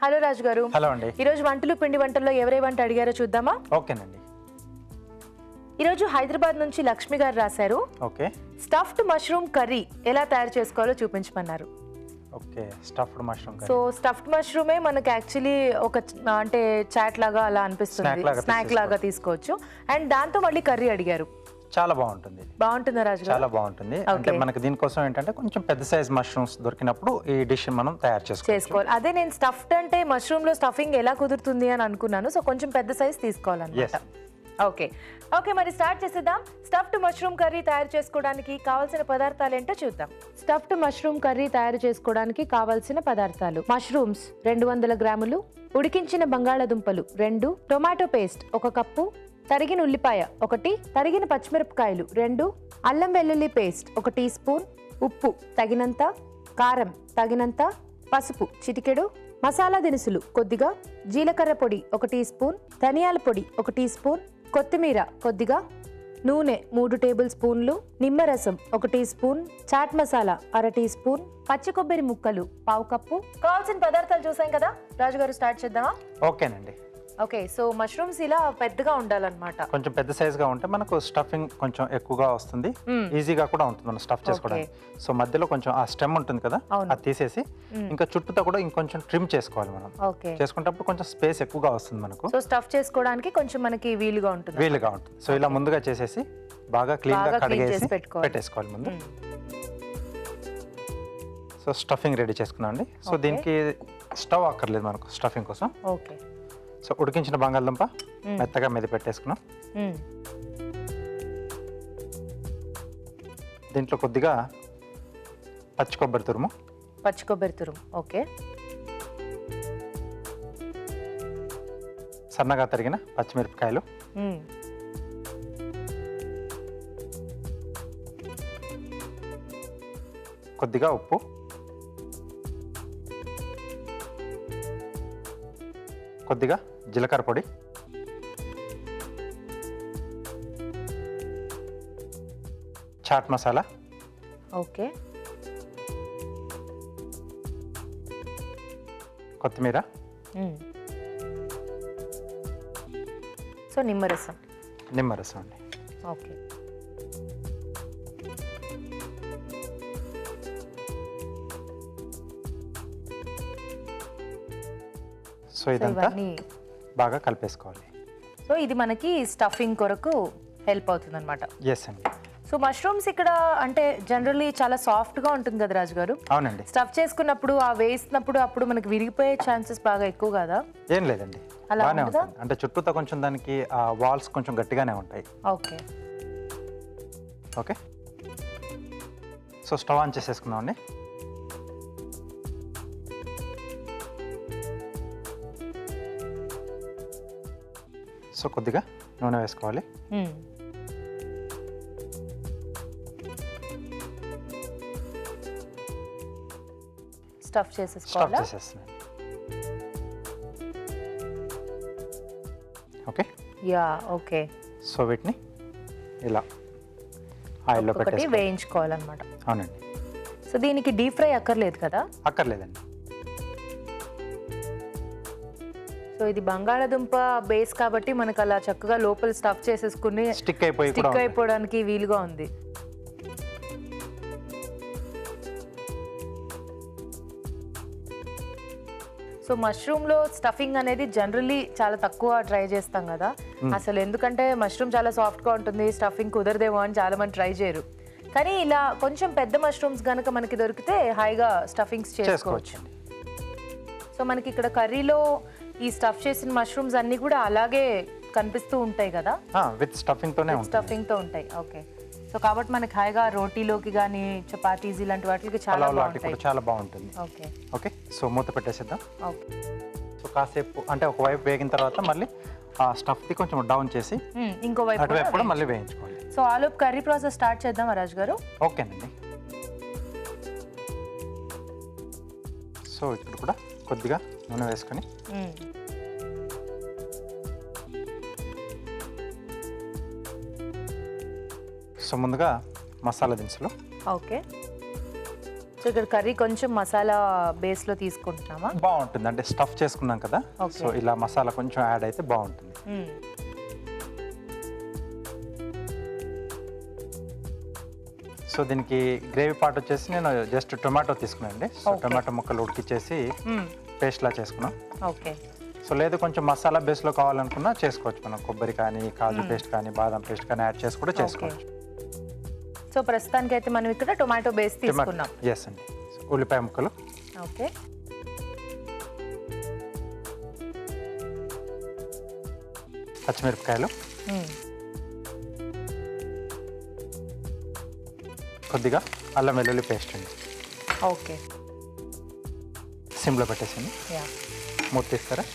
Hello రాజు గారు. Hello అండి. ఈ రోజు వంటలు పిండి వంటల్లో ఎవరే వంట అడిగారో చూద్దామా? ఓకేనండి. ఈ రోజు హైదరాబాద్ నుంచి లక్ష్మి గారు రాశారు. ఓకే. స్టఫ్డ్ మష్రూమ్ కర్రీ ఎలా తయారు చేసుకోవాలో చూపించమన్నారు. Okay, stuffed mushroom curry. So stuffed మష్రూమే మనకి యాక్చువల్లీ ఒక అంటే చాట్ లాగా అలా అనిపిస్తుంది, స్నాక్ లాగా తీసుకోవచ్చు. అండ్ దాంతో మళ్ళీ కర్రీ అడిగారు. చాలా బాగుంటుంది. బాగుంటుందా రాజు గారు? చాలా బాగుంటుంది. అంటే మనకి దీనికోసం ఏంటంటే కొంచెం పెద్ద సైజ్ మష్రూమ్స్ దొరికినప్పుడు ఈ డిష్ మనం తయారు చేసుకోవాలి. అదే నేను స్టఫ్డ్ అంటే మష్రూమ్ లో స్టఫింగ్ ఎలా కుదురుతుంది అని అనుకున్నాను. సో కొంచెం పెద్ద సైజ్ తీసుకోవాలన్నమాట. ఓకే ఓకే, మరి స్టార్ట్ చేసేద్దాం. స్టఫ్డ్ మష్రూమ్ కర్రీ తయారు చేసుకోవడానికి కావాల్సిన పదార్థాలు ఏంటో చూద్దాం. స్టఫ్డ్ మష్రూమ్ కర్రీ తయారు చేసుకోవడానికి కావాల్సిన పదార్థాలు: మష్రూమ్స్ 200 గ్రాములు, ఉడికించిన బంగాళాదుంపలు 2, టొమాటో పేస్ట్ 1 కప్పు, తరిగిన ఉల్లిపాయ 1, తరిగిన పచ్చిమిరపకాయలు 2, అల్లం వెల్లుల్లి పేస్ట్ 1 టీ స్పూన్, ఉప్పు తగినంత, కారం తగినంత, పసుపు చిటికెడు, మసాలా దినుసులు కొద్దిగా, జీలకర్ర పొడి 1 టీ స్పూన్, ధనియాల పొడి 1 టీ స్పూన్, కొత్తిమీర కొద్దిగా, నూనె 3 టేబుల్ స్పూన్లు, నిమ్మరసం 1 teaspoon, chaat masala 1/2 teaspoon, పచ్చి కొబ్బరి ముక్కలు 1/2 కప్పు. కావాల్సిన పదార్థాలు చూసాం కదా రాజుగారు, స్టార్ట్ చేద్దామా? ఓకేనండి. ఓకే, సో మష్రూమ్స్ ఇలా పెద్దగా ఉండాలన్నమాట. కొంచెం పెద్ద సైజ్ గా ఉంటే మనకు స్టఫింగ్ కొంచెం ఎక్కువగా వస్తుంది, ఈజీగా కూడా ఉంటుంది మనం స్టఫ్ చేసుకోవడానికి. సో మధ్యలో కొంచెం ఆ స్టెమ్ ఉంటుంది కదా, అది తీసేసి ఇంకా చుట్టూతో కూడా ఇంకొంచెం ట్రిమ్ చేసుకోవాలి మనం. చేసుకునేటప్పుడు కొంచెం స్పేస్ ఎక్కువగా వస్తుంది మనకు. సో స్టఫ్ చేసుకోవడానికి కొంచెం మనకి వీలుగా ఉంటుంది. సో ఇలా ముందుగా చేసేసి బాగా క్లీన్ గా కడిగేసి పెట్టేసుకోవాలి ముందు. సో స్టఫింగ్ రెడీ చేసుకున్నాం అండి. సో దీనికి స్టవ్ అక్కర్లేదు మనకు స్టఫింగ్ కోసం. ఓకే. సో ఉడికించిన బంగాళదుంప మెత్తగా మీద పెట్టేసుకున్నాం. దీంట్లో కొద్దిగా పచ్చి కొబ్బరి తురుము. ఓకే. సన్నగా తరిగిన పచ్చిమిరపకాయలు, కొద్దిగా ఉప్పు, కొద్దిగా జీలకర్ర పొడి, చాట్ మసాలా, ఓకే, కొత్తిమీర, సో నిమ్మరసం అండి. ఓకే. సో ఇదంతా బాగా కలిపేసుకోవాలి. సో ఇది మనకి స్టఫింగ్ కొరకు హెల్ప్ అవుతుంది అనమాట. ఎస్ అండి. సో మష్రూమ్స్ ఇక్కడ అంటే జనరల్లీ చాలా సాఫ్ట్ గా ఉంటుంది కదా రాజు గారు? అవునండి. స్టఫ్ చేసుకున్నప్పుడు ఆ వేసినప్పుడు అప్పుడు మనకి విరిగిపోయే ఛాన్సెస్ బాగా ఎక్కువ కదా? ఏం లేదండి, బాగానే ఉంటుంది. అంటే చుట్టూతో కొంచెం దానికి ఆ వాల్స్ కొంచెం గట్టిగానే ఉంటాయి. Okay okay. So stove on చేసేసుకున్నాం అండి. సో కొద్దిగా నూనె వేసుకోవాలి. స్టఫ్ చేసేసుకోవాలా? చేసేస్తున్నాను. ఓకే. ఓకే. సో వీటిని ఇలా ఆయిల్లో పెట్టి వేయించుకోవాలన్నమాట. అవునండి. సో దీనికి డీప్ ఫ్రై అక్కర్లేదు కదా? అక్కర్లేదండి. సో ఇది బంగాళాదుంప బేస్ కాబట్టి మనకు అలా చక్కగా లోపల స్టఫ్ చేసేసుకుని స్టిక్ అయిపోవడానికి వీలుగా ఉంది. సో మష్రూమ్ లో స్టఫింగ్ అనేది జనరల్లీ చాలా తక్కువ ట్రై చేస్తాం కదా అసలు, ఎందుకంటే మష్రూమ్ చాలా సాఫ్ట్ గా ఉంటుంది, స్టఫింగ్ కుదరదేమో అని చాలా మంది ట్రై చేయరు. కానీ ఇలా కొంచెం పెద్ద మష్రూమ్స్ గనక మనకి దొరికితే హాయిగా స్టఫింగ్స్ చేసుకోవచ్చు. సో మనకి ఇక్కడ కర్రీలో ఈ స్టఫ్ చేసిన మష్రూమ్స్ అన్ని కూడా అలాగే కనిపిస్తూ ఉంటాయి కదా, విత్ స్టఫింగ్ తో ఉంటాయి. ఓకే. సో కాబట్టి మనకి హాయిగా రోటీలోకి కానీ చపాతీస్ ఇలాంటి వాటికి చాలా బాగుంటుంది. Okay okay. సో మూత పెట్టేసేద్దాం. ఓకే. సో కాసేపు అంటే ఒకవైపు వేగిన తర్వాత మళ్ళీ ఆ స్టఫ్ ది కొంచెం డౌన్ చేసి ఇంకోవైపు కూడా మళ్ళీ వేయించుకోవాలి. సో ఆలోపు కర్రీ ప్రాసెస్ స్టార్ట్ చేద్దాం రాజు గారు. ఓకేనండి. సో ఇక్కడ కూడా కొద్దిగా నూనె వేసుకొని సో ముందుగా మసాలా దినుసులు. ఓకే. సో ఇక్కడ కర్రీ కొంచెం మసాలా బేస్ లో తీసుకుంటున్నామా? బాగుంటుంది, అంటే స్టఫ్ చేసుకున్నాం కదా, సో ఇలా మసాలా కొంచెం యాడ్ అయితే బాగుంటుంది. సో దీనికి గ్రేవీ పార్ట్ వచ్చేసి నేను జస్ట్ టొమాటో తీసుకున్నానండి. సో టొమాటో ముక్కలు ఉడికిచ్చేసి పేస్ట్ లా చేసుకున్నాం. ఓకే. సో లేదు కొంచెం మసాలా బేస్ లో కావాలనుకున్నా చేసుకోవచ్చు, మనం కొబ్బరి కానీ కాజు పేస్ట్ కానీ బాదం పేస్ట్ కానీ యాడ్ చేసి కూడా చేసుకోవచ్చు. సో ప్రస్తుతానికి అయితే మనం ఇక్కడ టొమాటో బేస్ తీసుకున్నాం. ఎస్ అండి. ఉల్లిపాయ ముక్కలు, ఓకే, పచ్చిమిరపకాయలు, కొద్దిగా అల్లం వెల్లుల్లి పేస్ట్ అండి. ఓకే. సిమ్లో పెట్టేసింది, మూత తీస్తారా?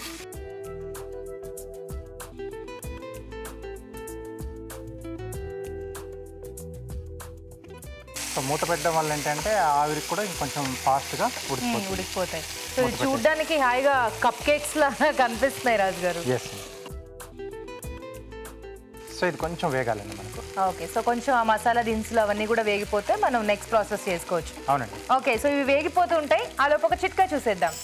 సో మూత పెట్టడం వల్ల ఏంటంటే ఆవిరికి కూడా ఇంకొంచెం ఫాస్ట్గా ఉడికిపోతాయి. సో ఇది చూడడానికి హాయిగా కప్ కేక్స్ లాగా కనిపిస్తున్నాయి రాజు గారు. ఎస్. సో ఇది కొంచెం వేగాలండి మనకు. ఓకే. సో కొంచెం ఆ మసాలా దినుసులు అవన్నీ కూడా వేగిపోతే మనం నెక్స్ట్ ప్రాసెస్ చేసుకోవచ్చు. అవునండి. ఓకే. సో ఇవి వేగిపోతూ ఉంటాయి, ఆ లోపు ఒక చిట్కా చూసేద్దాం.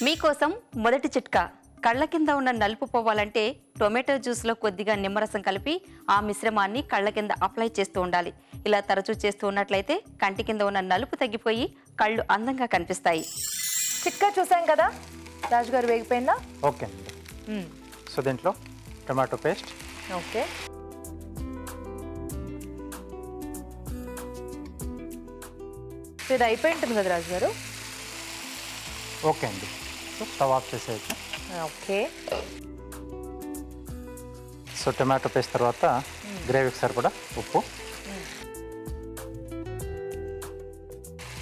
మీకోసం మొదటి చిట్కా. కళ్ళ కింద ఉన్న నలుపు పోవాలంటే టొమాటో జ్యూస్లో కొద్దిగా నిమ్మరసం కలిపి ఆ మిశ్రమాన్ని కళ్ళ కింద అప్లై చేస్తూ ఉండాలి. ఇలా తరచూ చేస్తూ ఉన్నట్లయితే కంటి కింద ఉన్న నలుపు తగ్గిపోయి కళ్ళు అందంగా కనిపిస్తాయి. చిట్కా చూసాం కదా రాజు గారు, వేగిపోయిందా? ఓకే అండి. సో దీంట్లో టొమాటో పేస్ట్, ఓకే, ఇది అయిపోయి ఉంటుంది కదా రాజు గారు? ఓకే అండి. సో స్టవ్ ఆఫ్ చేసేయచ్చు. ఓకే. సో టొమాటో పేస్ట్ తర్వాత గ్రేవీకి సరిపడా ఉప్పు,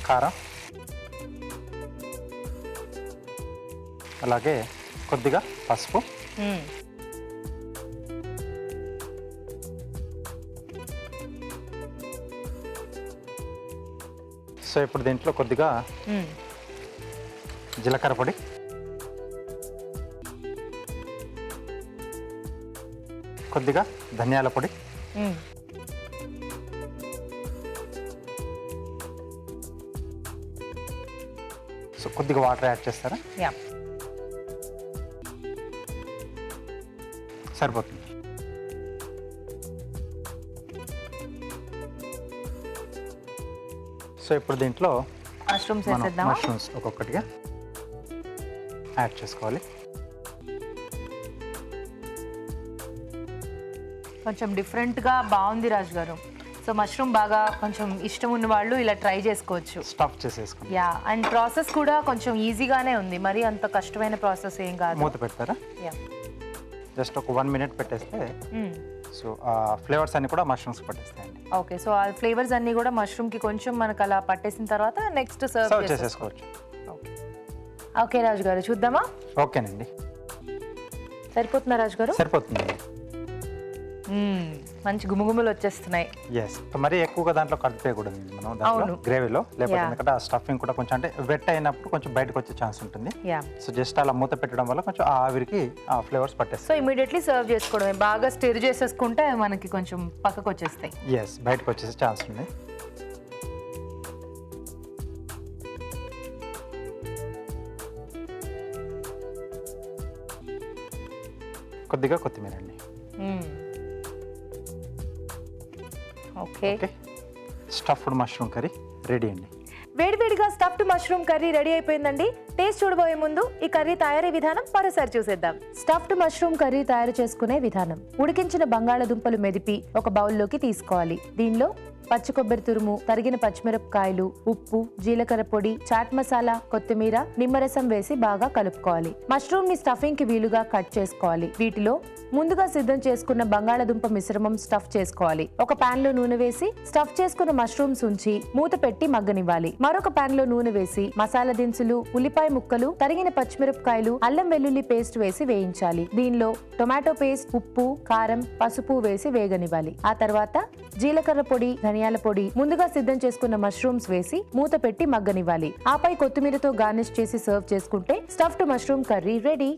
కారం, అలాగే కొద్దిగా పసుపు, సో ఇప్పుడు దీంట్లో కొద్దిగా జీలకర్ర పొడి, కొద్దిగా ధనియాల పొడి, సో కొద్దిగా వాటర్ యాడ్ చేస్తారా? సరిపోతుంది. సో ఇప్పుడు దీంట్లో మష్రూమ్స్ ఒక్కొక్కటిగా యాడ్ చేసుకోవాలి. కొంచెం డిఫరెంట్గా బాగుంది రాజు గారు. సో మష్రూమ్ బాగా కొంచెం ఇష్టం ఉన్న వాళ్ళు ఇలా ట్రై చేసుకోవచ్చు. స్టఫ్ చేసేసుకోండి. యా, అండ్ ప్రాసెస్ కూడా కొంచెం ఈజీగానే ఉంది, మరి అంత కష్టమైన ప్రాసెస్ ఏం కాదు. మూత పెడతారా? జస్ట్ ఒక 1 minute పెట్టేస్తే సో ఆ ఫ్లేవర్స్ అన్ని కూడా మష్రూమ్స్ పట్టేస్తాయండి. ఓకే. సో ఆ ఫ్లేవర్స్ అన్ని కూడా మష్రూమ్కి కొంచెం మనకు అలా పట్టేసిన తర్వాత నెక్స్ట్ సర్వ్ చేసేసుకోవచ్చు. ఓకే రాజు గారు, చూద్దామా? ఓకేనండి. సరిపోతుందా రాజు గారు? సరిపోతుంది. మంచి గుమగుమలు వచ్చేస్తున్నాయి. ఎస్. మరి ఎక్కువగా దాంట్లో కలిపేయకూడదు మనం దాంట్లో గ్రేవీలో, లేకపోతే ఎందుకంటే ఆ స్టఫింగ్ కూడా కొంచెం అంటే వెట్ అయినప్పుడు కొంచెం బయటకు వచ్చే ఛాన్స్ ఉంటుంది. సో జస్ట్ అలా మూత పెట్టడం వల్ల కొంచెం ఆ ఆవిరికి ఆ ఫ్లేవర్స్ పట్టేస్తాయి. సో ఇమీడియట్లీ సర్వ్ చేసుకోవడమే, బాగా స్టిర్ చేసేసుకుంటే మనకి కొంచెం పక్కకు వచ్చేస్తాయి. ఎస్, బయటకు వచ్చేసే ఛాన్స్ ఉంది. కొద్దిగా కొత్తిమీర అండి. Okay. Stuffed mushroom curry ready అండి. వేడివేడిగా స్టఫ్డ్ మష్రూమ్ కర్రీ రెడీ అయిపోయిందండి. టేస్ట్ చూడబోయే ముందు ఈ కర్రీ తయారీ విధానం మరోసారి చూసేద్దాం. స్టఫ్డ్ మష్రూమ్ కర్రీ తయారు చేసుకునే విధానం. ఉడికించిన బంగాళదుంపలు మెదిపి ఒక బౌల్లోకి తీసుకోవాలి. దీనిలో పచ్చి కొబ్బరి తురుము, తరిగిన పచ్చిమిరపకాయలు, ఉప్పు, జీలకర్ర పొడి, చాట్ మసాలా, కొత్తిమీర, నిమ్మరసం వేసి బాగా కలుపుకోవాలి. మష్రూమ్ ని స్టఫింగ్ కి వీలుగా కట్ చేసుకోవాలి. వీటిలో ముందుగా సిద్ధం చేసుకున్న బంగాళదుంప మిశ్రమం స్టఫ్ చేసుకోవాలి. ఒక పాన్ లో నూనె వేసి స్టఫ్ చేసుకున్న మష్రూమ్స్ ఉంచి మూత పెట్టి మగ్గనివ్వాలి. మరొక పాన్ లో నూనె వేసి మసాలా దినుసులు, ఉల్లిపాయ ముక్కలు, తరిగిన పచ్చిమిరపకాయలు, అల్లం వెల్లుల్లి పేస్ట్ వేసి వేయించాలి. దీనిలో టొమాటో పేస్ట్, ఉప్పు, కారం, పసుపు వేసి వేగనివ్వాలి. ఆ తర్వాత జీలకర్ర పొడి, ధనియాల పొడి, ముందుగా సిద్ధం చేసుకున్న మష్రూమ్స్ వేసి మూత పెట్టి మగ్గనివ్వాలి. ఆపై కొత్తిమీరతో గార్నిష్ చేసి సర్వ్ చేసుకుంటే స్టఫ్డ్ మష్రూమ్ కర్రీ రెడీ.